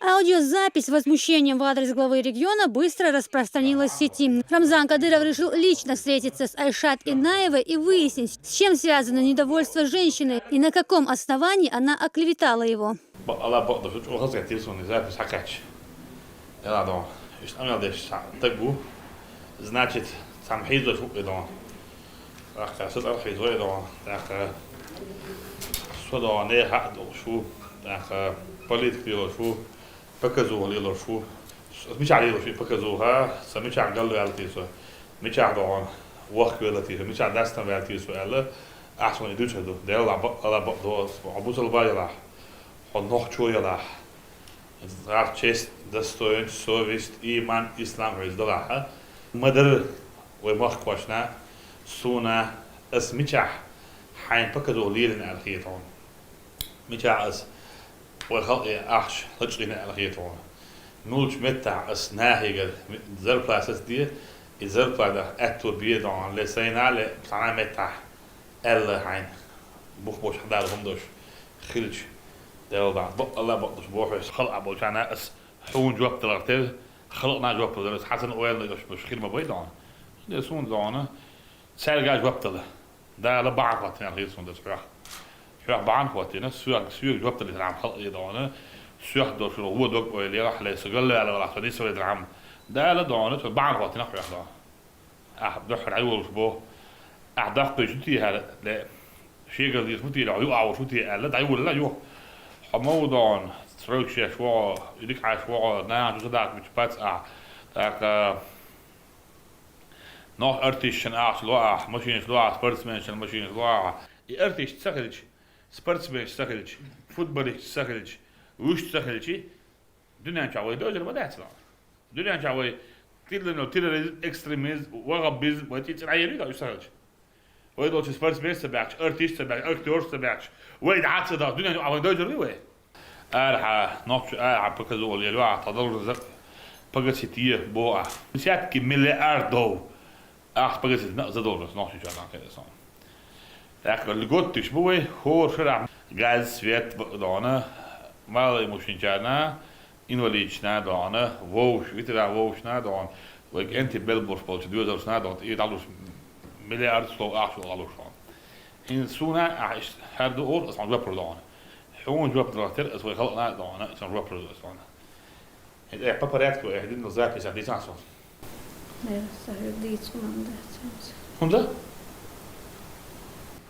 Аудиозапись с возмущением в адрес главы региона быстро распространилась в сети. Рамзан Кадыров решил лично встретиться с Айшат Инаевой и выяснить, с чем связано недовольство женщины и на каком основании она оклеветала его. Значит, сам хейзо шукидон. Ах, сюда хейзо идон. Так, сюда не хадо шу. Так, политики шу. Показу лило шу. Смичали лило шу показу ха. Смичали галу алтисо. Мичали дон. Вах алтисо. Мичали дастан алтисо alla. Ахсон идучаду. Дел ала до. Абусал байла. Он нох чуяла. Здравствуй, честь, достоинство, совесть, иман, ислам, раздала. Мадр, вы махквашна, суна, اس ميشح حين بكذو ليلنا الخيطون ميشح اس والخلق أحش هجرنا الخيطون نولش متع اس ناهيجر زربلاس دي الزربلا أكتو بيدون لسينا لسنا متع الله حين بوش حدار همدوش خلج دل بعد الله بقدش بوحش خلق أبو شانا اس حون جواب تلقتل خلقنا جواب تلقتل حسن أويل مش خير ما بيدون لسون دونه سالجا جواب تله ده لبعض وقتنا الخيطون ده سرح سرح بعض وقتنا سوق جواب تله العام خلق يدونه سوق دوش هو دوق ويلي راح لسجل على العصر دي سوى العام ده لدونه بعض وقتنا خير ده أحد عيول شبه أحداث بيجتي هذا لا شيء قد يسمتي لا يقع وشوتي لا ده عيول لا يو حمودان سروق شيء شو يديك على شو نعم جدات مش بس تاك nog artiesten als loa, machines loa, sportsmensen machines loa. Die artiest zagelijk, sportsmens zagelijk, voetballist zagelijk, woest zagelijk. Dünya çavayı da öyle mi dersin? Dünya çavayı terörist, ekstremist, vagabız, bu tip şeyleri de zagelijk. O da o sportsmen sebek, artist sebek, aktör sebek. O da atsa da dünya çavayı da öyle mi? Arha, nok apakazu oluyor, loa, tadalur zak. Pagasiye boğa. Misat ki milyar بقيت زادور نوحي جانا كده صار. لكن اللي قلت شبوي هو شرع غاز سويت دانا ما مشين جانا إنه ليشنا دانا ووش ويترا ووشنا دان ويك أنت بلبورش بالش دوزر سنا دان إيه دالوش مليار سلو أحشو دالوش فان. إن سونا عش هاد أور أصلا جواب دانا. حون جواب دراتر أسوي خلقنا دانا أصلا جواب دانا. إيه بابارات كو إيه دين نزاك يساعد يساعد. Ja, så är det dit som man det. Hunda?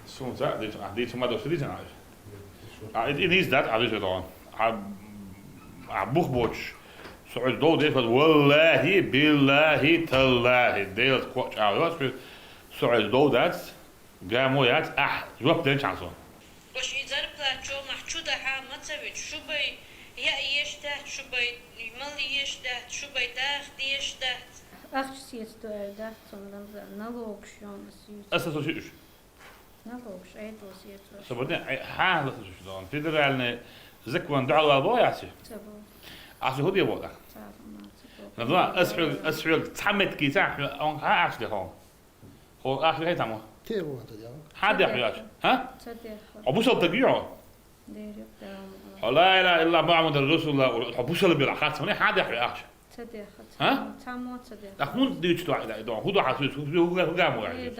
Soon that dit som man då så it is that على جدان عبوخ سعود دو ده والله بالله تالله ده كوتش عاوز سعود دو ده قاموا يات جواب ده شانسون باش يزار بلاتشو محشودة ها ما تسوي شو بي يا يشته شو بي مال يشته شو بي داخ يشته Akçesiz doğru sonradan nalogşyon أساسا شيء nalogş ayetosiyet var. سبودين حالة شو دون فيدرالنا زكوان دعوة بايعتي Tabii. عشان هدي بودا نضوع أسحل تحمد كي تاع أون ها أشلي هو أشلي هاي تامو تيرو أنت جاو حد يحياش ها Tabii. أبوسل تقيعه Değil yok devam. لا إله إلا محمد الرسول الله أبوسل بالعقات هنا حد يحياش Tabii. ها Tamam tabii. لكن ديش توا هو ده عسوس هو قاموا يعني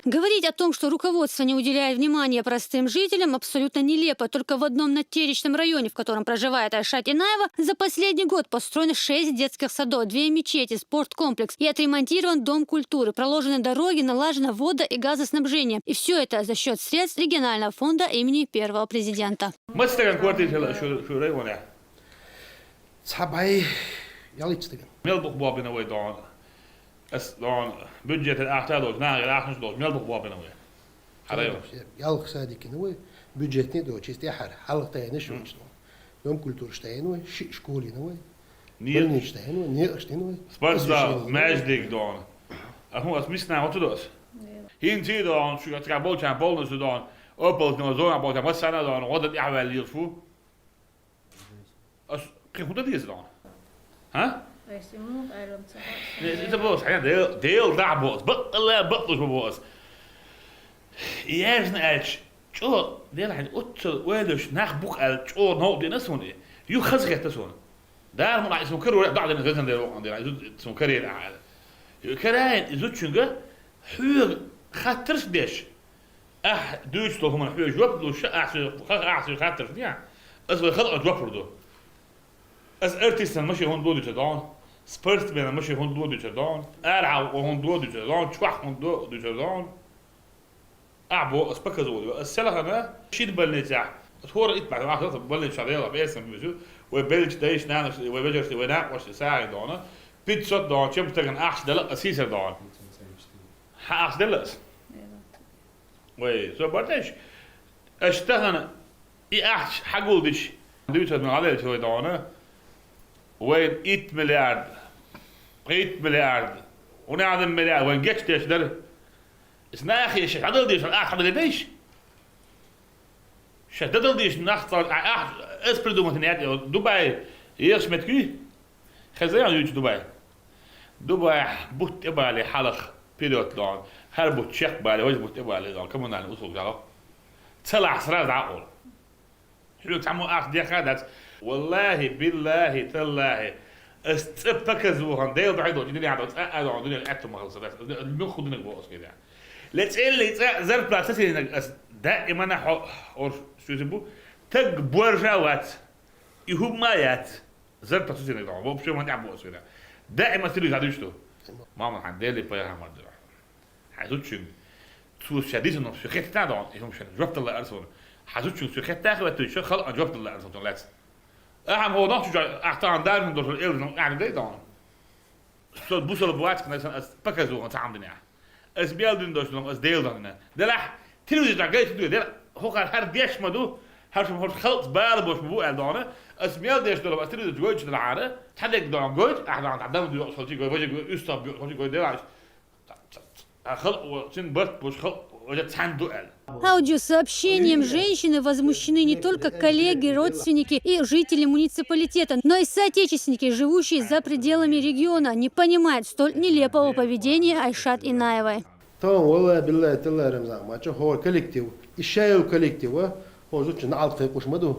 Говорить о том, что руководство не уделяет внимания простым жителям, абсолютно нелепо. Только в одном натеречном районе, в котором проживает Айшат Инаева, за последний год построено 6 детских садов, 2 мечети, спорткомплекс и отремонтирован дом культуры, проложены дороги, налажено водо- и газоснабжение. И все это за счет средств регионального фонда имени первого президента. ما تستكن كوارتي شو رأيونه صحابي يلا تستقن ملبق بابنا وين دون دون بودجت الأحتال دوش ناقل الأحنش دوش ملبق بابنا وين حريم يلا خسادي كنوي بيجتني دو تشتي حر حلقة تاني شو نشتو يوم كولتور شتاينوي شكولي نوي نيل نيل شتاينوي نيل شتاينوي سبارسلا ماجديك دون أهو أسميسنا ما تدوس هين تي دون شو تقابل كان بولنس دون أوبل نوزون أبوه ما سنة دون غدت يعمل يرفو أس كيف هو تديس دون ها إنت بوس حين ديل دعبوس بقى بقلش بوس يارجنا أش شو ديل حين أتل ويلش نخبوك على شو نو دي نسون يو خزقة تسون Daar moet je zo'n keer daar in zitten daar ook aan zo'n keer aan. Je krijgt zo tjunge huur gaat terug dus. Duits toch maar huur job dus gaat terug ja. Als we gaan job doen. Als artiesten ماشي هون دو جدان سبورت بين ماشي هون دو جدان ارعى وهون دو جدان شوح هون دو جدان أعبو أسبكزول السلخ أنا شيد بلنتاع تهور إتبع ما خلاص بلنت شريرة باسم بيجو وبلج دايش نانش وبيجرس وناق وش ساعد دانا بيتشوت دان شم تكن أحش دلق أسيسر دان أحش دلقس وي سو بردش أشتغل أحش حقول دش دوت من عليه شوي دانا وين 8 مليار 8 مليار ونعدم مليار وين جتش دش در اسنا أخي الشيخ عدل ديش الأخ عدل ديش الشيخ عدل ديش نختار أخ اسبردو مثنيات دبي يش متكي خزيان يوج دبي بوت إبالي حلق بيلوت لون هر بوت شيخ بالي وجه بوت إبالي لون كمان عن أصول جالو طلع سراز عقول حلو تعمو أخ دي خدت والله بالله تالله استبكزوهم ديل بعيدو جدني عدو أدو دنيا أتو مخلصات المخ دنيا بوس كده لتقلي زر بلاتسي دائما اور شو يسموه تق بورجاوات يهمايات زر بلاتسي نقدر مو بشو ما نعبو كده دائما تريد هذا يشتو ماما عندي بيها ما ادري حازوتشن تو شديد انه شو خيت تاع يهم شن جبت الله ارسل حازوتشن شو خيت تاخذ تو خلق جبت الله ارسل لا اهم هو نقطه اعطان دار من دور الإيل يعني ده دون شو بوصل بوات كنا بكزو تاع عندنا as beelden dus nog as deel dan de lach tilde daar gaat doen de hoe gaat haar dies maar doen haar zo geld balen bos me boel dan as beelden dus as tilde gooit de aarde had ik dan gooit aan dan doe zo die gooit je ustap gooit de laat خلق بس بس خلق وجت عنده Аудиосообщением женщины возмущены не только коллеги, родственники и жители муниципалитета, но и соотечественники, живущие за пределами региона, не понимают столь нелепого поведения Айшат Инаевой. طبعا والله بالله تلا رمزان ما هو كولكتيف الشيء الكولكتيف هو زوج نعلق وش مدو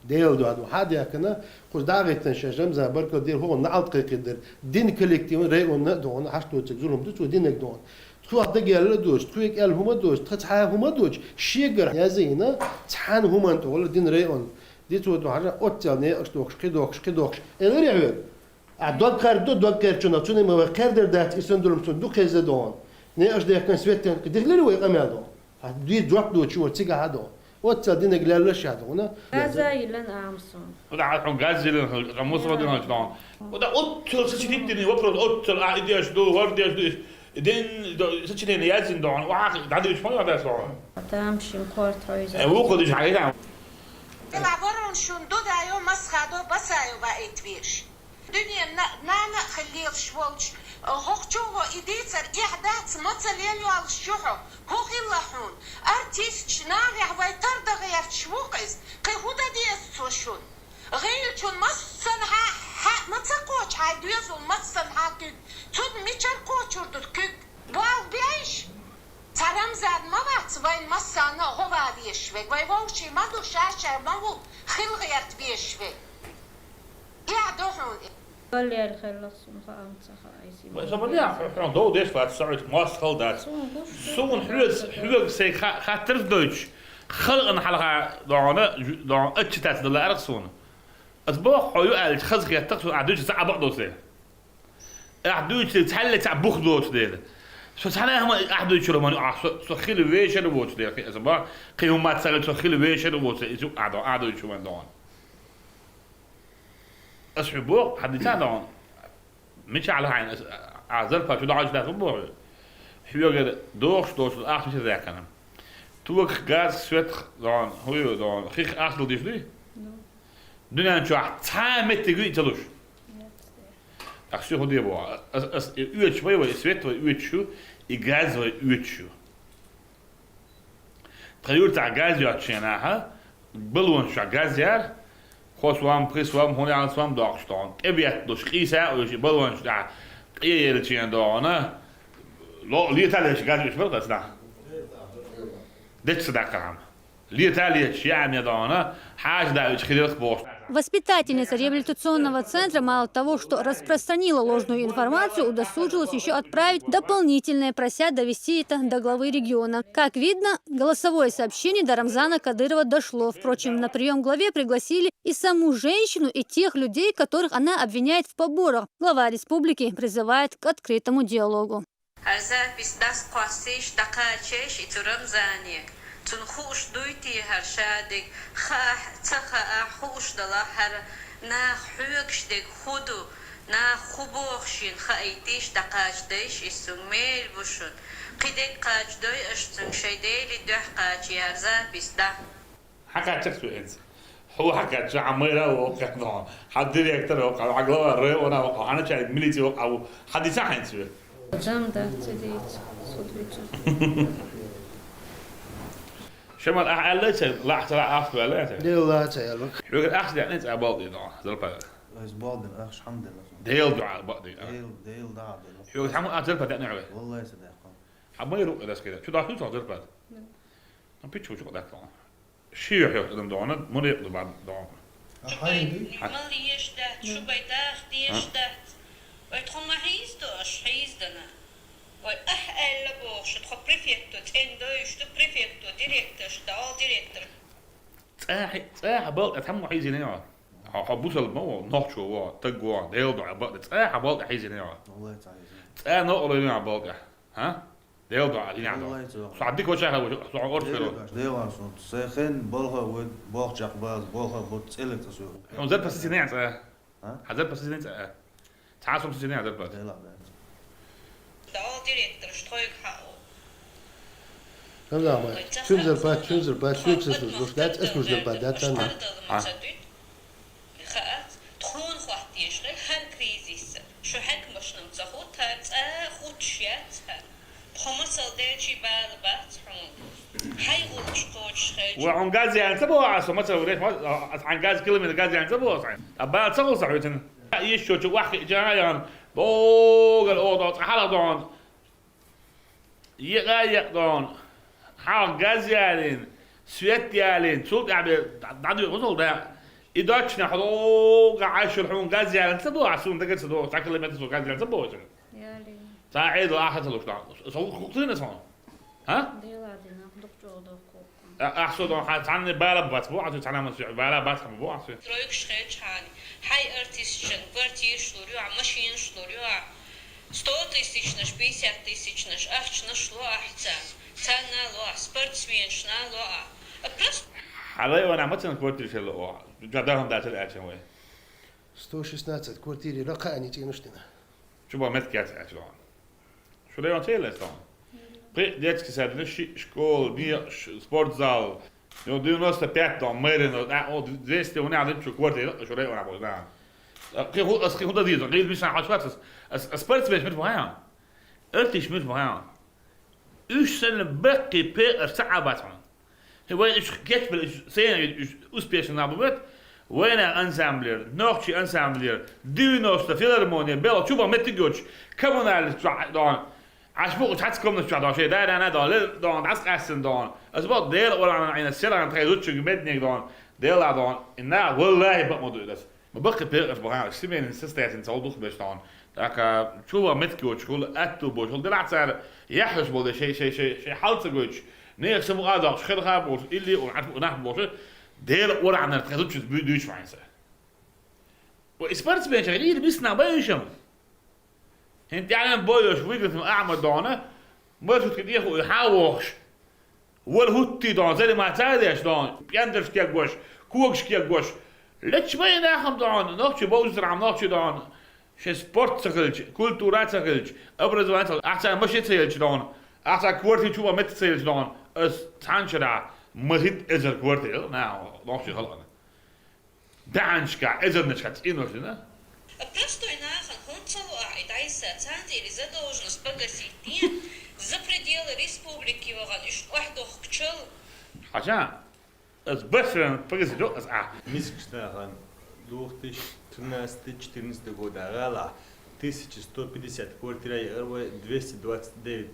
ديل دو هذا حاجه كنا قص داغت تنش رمزان بركه دير هو نعلق يقدر دين كولكتيف ريون ندون حشتو تزولهم دو دين دون تروح دقيقة دوش تروح قال هما دوش تحها هما دوش شيجر يا زينة تحان هما أنتو ولا دين ريون دي تو حاجة أوتيل ني أشتوكش كدوكش إلى ريعود عدوك كار دوك كار شنو توني ما كار دات يسندرم تون دوك يزدون ني أش ده كان سويتن كدير لي ويق أمادو دي دوك دوش شو تيجا هادو أوتيل دين قال لا شهادو هنا هذا يلن أمسون وده عن غاز يلن رموس ودين هالشلون وده أوتيل سجدتني وبرد أوتيل أيديش دو ورديش دين سجدتني يازن دون وعاق عادي مش ما يقدر يسوي تمشي كورت هايز هو قدش حاجة العبارة شون دو دايو مسخادو بسايو بقيت بيش دنيا نانا خليل شوالش هوخشوه إديتر إحداث مثل يلو على الشحو هو خلاحون أرتيست شناغي عويتر دا غير شوقز قي هودا دي السوشون غير شون مصنها ما تقوش هاي دويزو مصنها كد تود ميشر قوشور دود كد واو بيش ترم زد ما وقت وين مصنها هو بعديش وي ووشي ما دو شاشر ما هو خل غيرت بيش وي يعدوحون قال لي الخلاص مخام بس أقول يا حنا دو ديش بعد سعود ماس خلدات سون حلوز سي خاطر دوتش خلقنا حلقة دعنا أتشتات دلا أرسون أصبح حيو قال خزق يتقص عدوش ساعة بعضه سه عدوش تحل تاع بوخ دوت ديله شو تحنا هم عدوش لما سخيل ويش الوقت ديله أصبح قيوم ما تسأل سخيل ويش الوقت يسوق عدوش من دون أصحبه حد يتعلم مش على عين عزل فشو ده عايز ده حيو قال دوش آخر شيء ذاك أنا توك غاز سويت دون هو دون خيخ آخر ديش ليه دنيا نشوف تعمل تقولي تلوش أخشى هو ديبوا يوتش باي ويسويت ويوتشو يغاز ويوتشو تغير تاع غاز ياتشيناها بلون شو غاز يار خوش وام بريس وام هون على سوام داغشتون ابيات دوش قيسا ويش بلون شو تاع يلتشين دونا لو ليه تالش غاز يش برضه سنا دتش دا كلام ليه تالش يا عم يا دونا حاج دا يش خليك بوش Воспитательница реабилитационного центра мало того, что распространила ложную информацию, удосужилась еще отправить дополнительное, прося довести это до главы региона. Как видно, голосовое сообщение до Рамзана Кадырова дошло. Впрочем, на прием к главе пригласили и саму женщину, и тех людей, которых она обвиняет в поборах. Глава республики призывает к открытому диалогу. تنخوش دويتي هرشادك خاح تخا خوش دلا هر نا حوكش دك خودو نا خبوخشين خايتيش دقاش ديش السميل بوشون قدك قاج دوي اشتن شيديلي دوح قاج يارزا بيسدا حكا تشكسو انت هو حكا شو عميرا وقعنا حد ديريكتور وقع عقلوا الري وانا انا شايف ميليتي او حد يساعد سوى جامدة تديت صدويتش شمال أحلى لا أحسن أفضل ولا لا ديل لا تعلم يقول أحسن يعني أنت أبادي ده زلفة بعض الأخش الحمد لله ديل دعاء بادي ديل دعاء يقول حمو أزلفة يعني عوي والله يا صديقي حمو يروح إلى كذا شو ده شو زلفة ما بيتشو شو ده كلام شيء يحيى قدام دعانا ما يقدر بعد دعانا مال يشتهت شو بيداخ يشتهت ويتخم حيز دنا والأحل لبوش تخو بريفيكتو تندو يشتو بريفيكتو ديريكتور شتاو ديريكتور صح بقى تحمو حيز هنا حبوس المو نحشو وا تجوا ديل دعاء بقى صح بقى حيز هنا والله تعالى صح نقول هنا بقى ها ديل دعاء هنا والله تعالى صعديك وش هذا صعود فيرو ديل عشان سخن بالها ود باخ جقباز بالها بتسألك تسوي هم زاد بس هنا ها هذا بس هنا تعال بس هنا هذا بس ديل شتاو ديريكتور شتويك حقو نعم شو زربات شو يكسس لا اسمه زربات ده تمام خات تخون خواتيش غير هن كريزيس شو حك مش نمتخوت هات خود شيات بخمسة ديشي بالبات هاي غوش قوش خيج وعن غاز يعني تبغى عصو مثلا وليش عن غاز كلمة غاز يعني تبغى صحيح أبغى تسوي صحيح يشوف شو واحد جايان بوق الأوضة حلا دون يغير دون حال غاز يعني سويت يعني صوت يعني دعدي وصل ده إداتنا حلو عايش الحون غاز يعني تبغى عصو ده كده تبغى تاكل لما تسوي غاز يعني تبغى يالي ساعد واحد لوش ده صوت خطين صار ها ديل عدنا دكتور دكتور أحسن دون حد عني بالا بات بو عطوا تعلم بالا بات هم بو عطوا ترويك شخيج هاني هاي ارتيشن برتيش لوريو ماشين شلوريو ستوتيستيشنش بيسياتيستيشنش أخشنش لو أحسن تانا لو سبورتسمين لو بس حلاوة وانا مثلا كورتي شلو جدارهم دات الأكشن وين 116 كورتيري رقاني تينشتنا شو بقى متكات أكشن شو ده يوم تيل استون детский сад, школа, спортзал. Ну, 95 там мэрин, вот здесь у меня один квартира, что я работаю, да. Куда дизон, лишь мишна хашватс, спортсмен مش مهم. أنتش مش مهم. إيش سنة بقي بير ساعة باتمان. هو إيش كيف سنة إيش أسبيشن نابوت. وين أنسامبلر، نوختي أنسامبلر، دينوستا فيلارمونيا، بيلا شوفا متجوش، كمونال دون. عشبوق تحتكم نشجع دون شيء ده أنا دون عسق أحسن دون أسبوع ديل ولا أنا عين السيرة عن تغيرت شو جبتني دون ديل دون إنها والله بقى موضوع ده ما بقى بيرقص بقى سيمين سيستات إن صوت بس دون لكن شو متكوت شو أتو بوش هل دلعت صار يحرش بوده شيء حالت جوتش نيك سمو قادر شخير خاب بوش إللي ونحب بوش ديل ولا عن تغيرت شو بيدوش معين سر وإسبرت بين شغلين بيسنا بيشم انت يعني بويش ويقف اعمى دونه مرشد كده يخو يحاوش والهوتي دون زي ما تعديش دون بيندرش كي غوش كوكش كي غوش ليش ما يناخم دون نوتش بوزر عم نوتش دون شي سبورت سكلج كولتورات سكلج ابرز وانت احسن مش يتسيلج دون احسن كورتي شو مت تسيلج دون اس تانشرا مهد ازر كورتي ناو نوتش غلط دانشكا ازر نشكت انو كده Просто инахан хунцалу айдайса цантили за должность погасить за пределы республики ваган иш вахдох кчел عشان بس بقيت جو اس Мискшнахан 2013-2014 года гала 1150 квартира и 229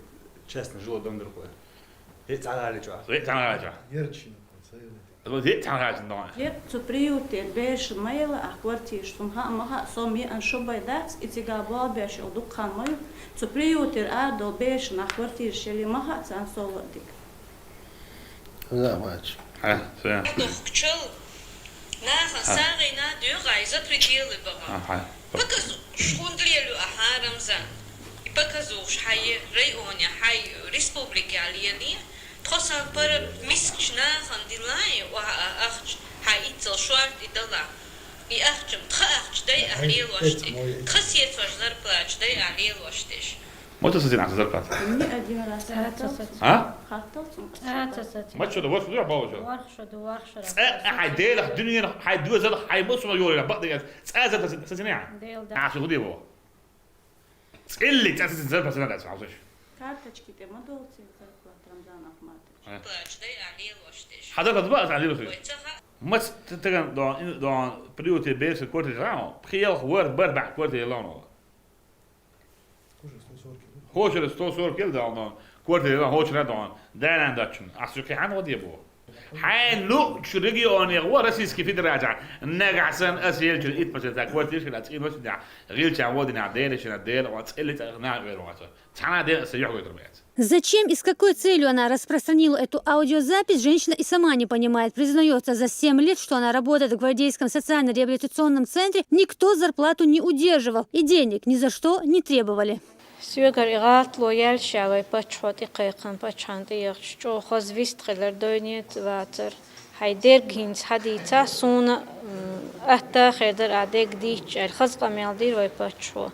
частных жилых дом другое. Это анализ. تعال يرتشي Det var det han hade då. Jer zu prioritet besh maila a kwartier som ha maha som je an shobai dats itiga bal besh o dukkan mail zu prioritet a do besh na kwartier sheli maha san solo dik. نعم هاج Ja, så. دخچل نه ساغینا دیو غایزه پریتیل بابا Ja. بکزو شوندلیلو احارم زن بکزوش حی ریونی حی ریسپوبلیکالیلی تخصن پر میسکشنا خندیلای و اخش حی تل شوارد ایدلا ای اخشم تخش دی اهلیل واشتی خسیت واش در پلاچ دی اهلیل واشتیش ما تصدقين على زرقات. Ni один раз ها؟ хатал zum. ما شو ده وصل يا بابا شو. ورخشد وورخشد حيديل الدنيا حيدوز زل حيبص ما يقول بعض تسازل تسنيع. ديل ده عشان خدي بابا. اللي تسازل زل بس انا اسمع وش. Карточки те модулцы зарплат Рамзан Ахматович. پلاچ دی اهلیل واشتیش حضرتك بقى عليه وش. ويتها ما تتكلم دون بريوتي بيس الكورت جراو. بخيل وورد بربع كورت يلانو. هوش الستو صور كل ده كورت يلان هوش ندون. دانا داتشن. أحسوكي حن ودي بابا. حين لو شرقي أني غوا رسيس كيف يدرجع نجعسن أسيل جل إيد مثلا كورت يشكل أتقين وش ده غير تعودي نعديل إيش نعديل وأتقل تغنى غير وقته. تعال ده سيحوي يضربات. Зачем и с какой целью она распространила эту аудиозапись, женщина и сама не понимает. Признается, за 7 лет, что она работает в Гвардейском социально-реабилитационном центре, никто зарплату не удерживал и денег ни за что не требовали. سوغر إغات لو يلشاوي بچوت إقيقن بچانت يغشو خوز ويست خلر دوينيت واتر هيدير جينز حديثة سونا أهتا خيدر أعديك ديش الخز قميل دير وي بچو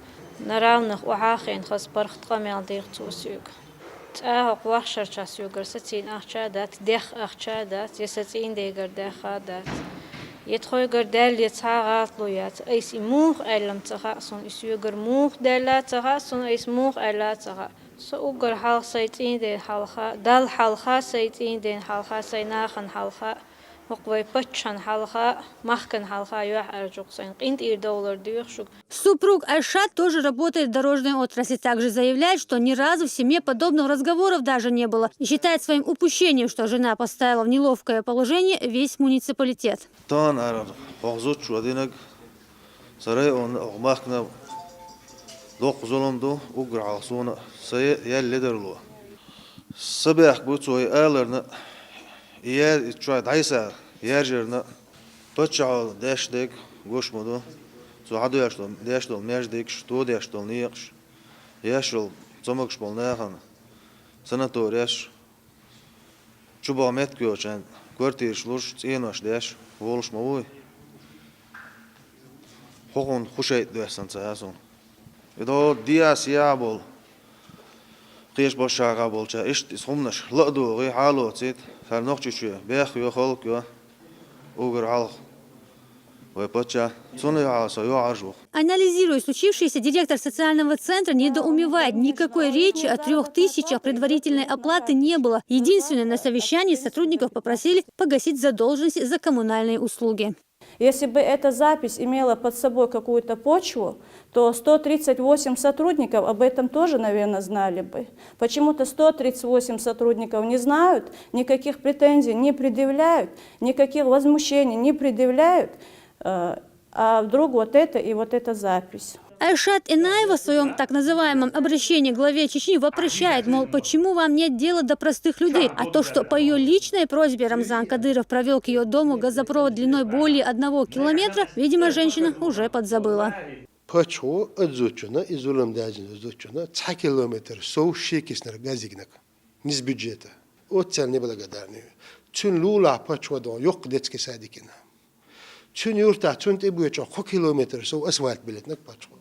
نراو نخ وحاخين خز برخت قميل دير تو سوغ تأهق وحشر چا سوغر ستين أخشا دات ديخ أخشا دات يستين ديگر ديخا دات يتخوي قردال يتحاغات لو يات ايس موخ ايلم تخاصون يسوغر موخ دالا تخاصون ايس موخ ايلا تخا سوغر حال سيتين دين حالخا دال حالخا سيتين دين حالخا سيناخن حالخا وقوي بچن حالخا مخكن حالخا يوح ارجوق سين قينت $1 ديوخشوك. Супруг Айшат тоже работает в дорожной отрасли. Также заявляет, что ни разу в семье подобных разговоров даже не было. И считает своим упущением, что жена поставила в неловкое положение весь муниципалитет. Тан арар погзут шудинак сарай он огмахна доқзоломду угралсуна сай ялледерло. Сабах бутсой аларна يا شوية عيسى يرجعنا بتشعل داش ديك قوش مدو سو عدو يشتغل يشتغل ميش ديك شتود يشتغل نيقش يشتغل زمكش بالناخن سنتور يش شو بعمت كيوشان كورتي شلوش تينوش داش وولش موي حقن خوشيت دوسن ساسون إذا دياس يابول قيش بشاقة بولشا إشت اسمناش لقدو غي حالو تيت هر نوع شيء بيخ خلق يو أوغر علق ويبتشا صنع عصا يو عرجو. Анализируя случившееся, директор социального центра недоумевает. Никакой речи о 3000 предварительной оплаты не было. Единственное, на совещании сотрудников попросили погасить задолженность за коммунальные услуги. Если бы эта запись имела под собой какую-то почву, то 138 сотрудников об этом тоже, наверное, знали бы. Почему-то 138 сотрудников не знают, никаких претензий не предъявляют, никаких возмущений не предъявляют, а вдруг вот это и вот эта запись. Айшат Инаева в своем так называемом обращении к главе Чечни вопрошает, мол, почему вам нет дела до простых людей? А то, что по ее личной просьбе Рамзан Кадыров провел к ее дому газопровод длиной более 1 километра, видимо, женщина уже подзабыла. Почему отзучено и зулом дазин отзучено 2 километра соу шекиснер газигнак низ бюджета. Отцел неблагодарный. Чун лула почему дон yok детский садикина. Чун юрта чун тебуя чон 2 километра соу асфальт билетнак почему.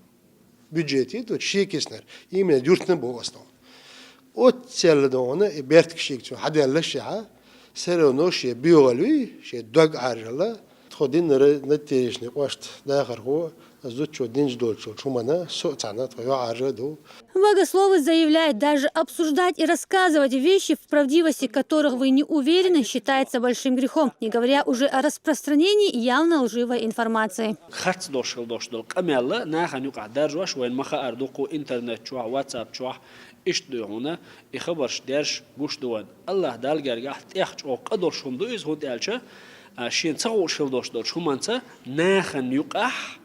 Бюджети то шекиснер именно юртны бовастан. Отцел дона и бертк шек чун хадя лашаа سرونوش بيولوي شيء دوغ عرلا خدين نتيجة نقاشت داخل هو زوجو دينج дольчо чумана соцана твоё ажеду. Богословы заявляют, даже обсуждать и рассказывать вещи, в правдивости которых вы не уверены, считается большим грехом, не говоря уже о распространении явно лживой информации. اشتوهنا يخبرش درش بوش دوان الله دال جرجح تيخش أو قدر شون دويز هون تالشة شين تسوي شيل دوش دول شو منسى ناخن يقح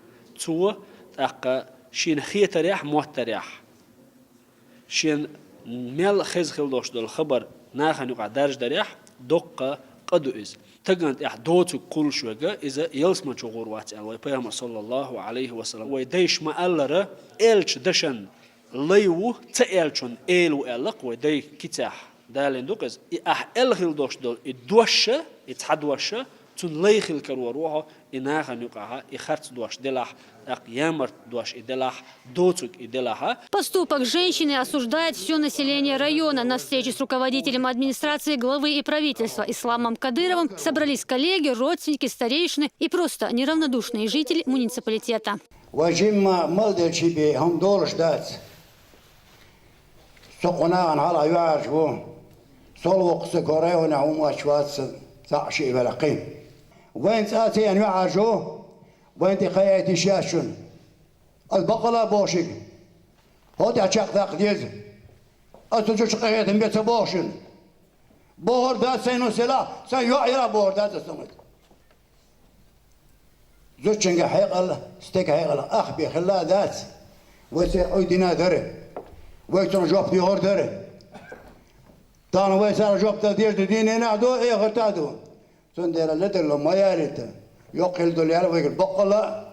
تو تاق شين خيت ريح موت ريح شين ميل خز خيل دوش دول خبر ناخن يقع درج دريح دقة قدوز تجند دوتو كل شوجة إذا يلسم شغور واتي الله يبيهم صلى الله عليه وسلم ويديش ما ألره إلش دشن ليو تألشون إلو ألق ودي كتاح دالين دوكز ألخيل دوش دول الدوشة يتحدوشة تون ليخيل كروروها إنها نقعها إخرت دوش دلح يامرت دوش إدلح دوتوك إدلها. Поступок женщины осуждает все население района. На встрече с руководителем администрации, главы и правительства Исламом Кадыровым собрались коллеги, родственники, старейшины и просто неравнодушные жители муниципалитета. وين تأتي أن يعجو وين تخيأتي شاشن البقلة بوشك هودي أشاق ذاق ديز أتوجوش قيادة بيت بوشن بور دات سينو سلا سيوعيرا بور دات السمت زوجنك حيق الله ستيك حيق الله أخبي خلا ذات ويسير دينا دره ويتون جوب ديور دره تانا ويسار جوب تدير دينينا دو إيه غرتادو سندير اللتر لما ياريت يقل دولار ويقول بقلا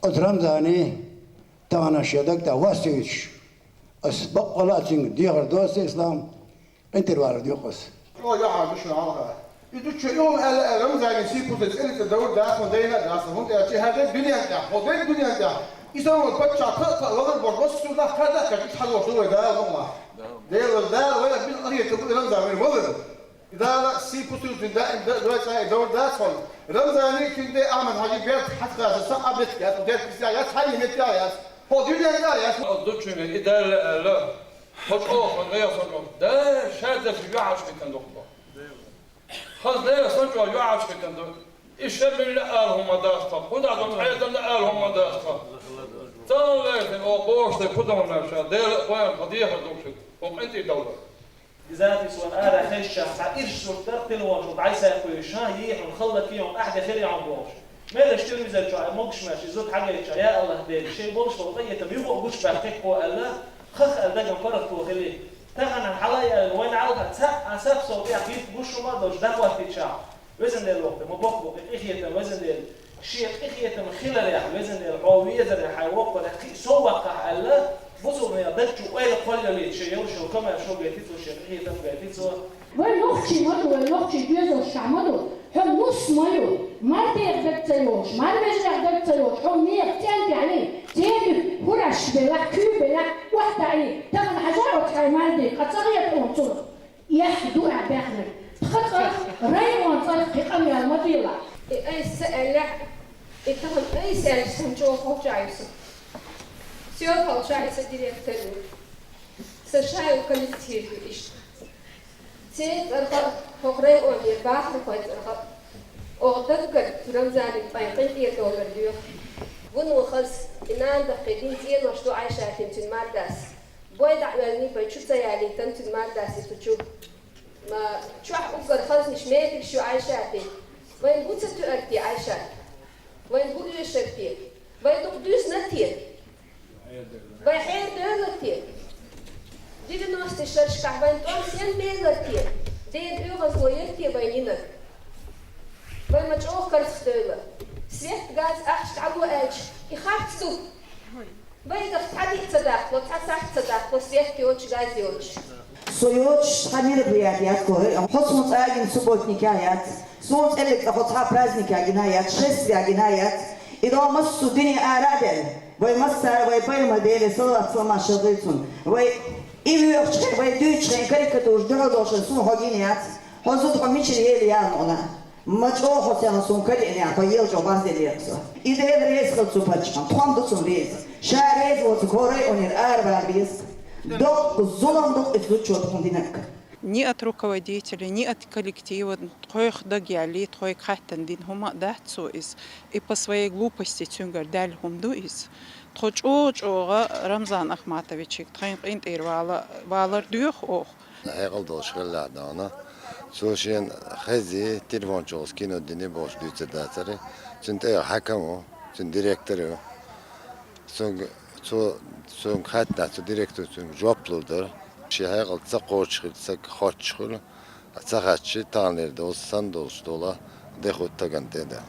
أترمزاني تانا شدك تواسيش أس بقلا تين ديار دوس إسلام أنت الوارد ديوقس. يا عم شو عارفة؟ يدوش يوم رمزاني سيكون تسأل الدور ده مدينة ده هم تأتي هذا الدنيا ده هذا الدنيا ده إذا ما بتشا تقطع ولا بربص ولا كذا كذا حلو شو ده هم ده ولا بالقرية تقول رمزاني ولا إذا سيكون دلوقتي دور ده صل رمزاني كنت أعمل حاجة بيت حتى الساعة بتكات وديت بسيايات حي متيايات هو دنيا يايات. الدكتور إذا لا هتقف من غير صنع ده شهادة في يعش بتندق خلاص ده صنع يعش بتندق إيش اللي قالهم داستا خد عندهم حياة اللي قالهم داستا طلعت أو بورس كلهم نشا ده وين قضية الدكتور وأنت دولة ذاتي سوى أنا خيشة تعيش سلطة تلوان وبعيسى يقول شان يح ونخلق يوم أحد خير يوم بوش ماذا اشتري مثل شو موقش ماشي زود حاجة يا الله ده شيء بوش طبيعي تبيه وقوش بحكي هو الله خخ الدجا فرق توهلي تغنى الحلايا وين عاودها أساب صوتي عقيد بوش وما دوش دعوة تتشاع وزن الوقت مبقبق إخية وزن الشيء إخية من خلال يح وزن العوية زن الحيوق ولا سوق الله بصوا يا دكتور أي قلة اللي تشيلوا شو كمان شو جايتوا شو إخية تم جايتوا وين أختي مدو وين أختي بيزو شعمدو هم نص مايو ما تقدر تسويش ما تقدر تسويش هم مية تاني عليه تاني هرش بلا كوب بلا واحدة عليه تمن حجار وتحي مالدي قد صغير أنصر يحدو عباخنا خطر ريوان صار قام يا المطيلة أي سأل إتهم أي سأل سنجو خوش عيسو سيو خوش عيسو ديريكتور سشاي وكالكتير إيش سيد أرخب فقري أولي باخر قويت أرخب أغدقر رمزاني طايقين إيرتو برديو ونو خلص إنان دقيقين زين وشتو عايشة تنتن مارداس بويد عوالني بيشو تيالي تنتن مارداس يتوشو ما شوح أقدر خلص مش ميتك شو عايشاتي وين قلت ستؤدي عايشات وين قلت يشتكي وين تقدوس نتير وين حير دولتير دي نوست الشرشكة وين تقوم ميلتير دي أغز ويرتي وينينك وين ما تشوف كرس دولة سيحت غاز أحشت عبو أج يخاف تسوق وين تفتحدي تصدق وتحسح تصدق وسيحت يوش غاز يوش Союз хамили приятият кое, хотсмут агин субботникаят, сунт элек хотха праздникагинаят, шествиагинаят, и дома судини араден, вой масса, вой поймадели, салат слама шагыцун, вой ивёвче, вой дюче, карикатур, дородошен, сун хогиният, хозут хомичи ели янона. مچو حسین سون کلی نه خیال جو باز دیگه ایده ریز خود سوپچم توام دو سون ریز شهریز و سکوری اونیر آر ریز دو ظلم دو افلوت شد خوندینک ни от руководителей, ни от коллектива, троих дагяли, троих хаттандин, хума датсу из, и по своей глупости тюнгар даль хумду из. Троч-ога Рамзан Ахматович, троих интер валар дюх ох. هيقل دوش خلا دانا سوشين خزي تلفون جوز كينو دني باش دوت داتري سنت اي حكمو سن ديريكتورو سون خاطا سو ديريكتور سون جوبلودر شي هيقل تسقوش خلسك خوتش خل تسقاتشي تانير دوسان دوش دولا دخوت تاغنتدا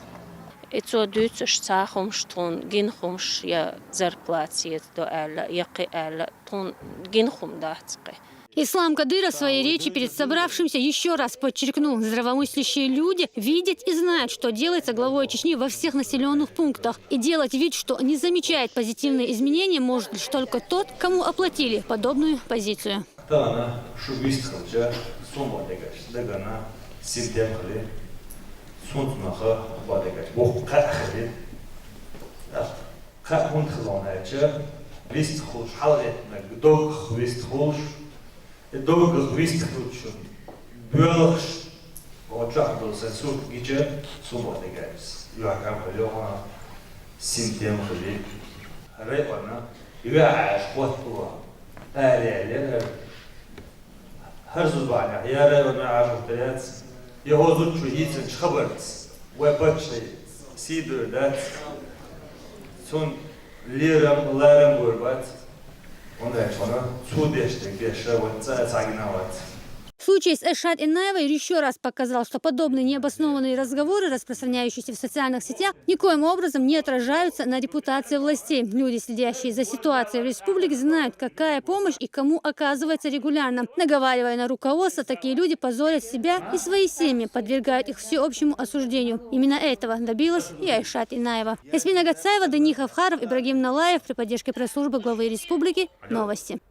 Эцо дүйцөш цахумш тон гинхумш я зарплатиет до эла яқи эла тон гинхум дацқи. Ислам Кадыров в своей речи перед собравшимся еще раз подчеркнул, здравомыслящие люди видят и знают, что делается главой Чечни во всех населенных пунктах. И делать вид, что не замечает позитивные изменения, может лишь только тот, кому оплатили подобную позицию. Долго вистхнуть, бюрх, вот так до сенсу гиче, субботы гайс. Юакам халёма, симтем хали, репана, юаш хватуа, аль-аль, харзубаня, я репана ажутец, его зучу яйцен чхабарц, вепачный, сидур дат, сон ларам гурбат. Случай с Эшат Инаевой еще раз показал, что подобные необоснованные разговоры, распространяющиеся в социальных сетях, никоим образом не отражаются на репутации властей. Люди, следящие за ситуацией в республике, знают, какая помощь и кому оказывается регулярно. Наговаривая на руководство, такие люди позорят себя и свои семьи, подвергают их всеобщему осуждению. Именно этого добилась и Эшат Инаева. Ясмина Гацаева, Дани Хавхаров, Ибрагим Налаев при поддержке пресс-службы главы республики. Новости.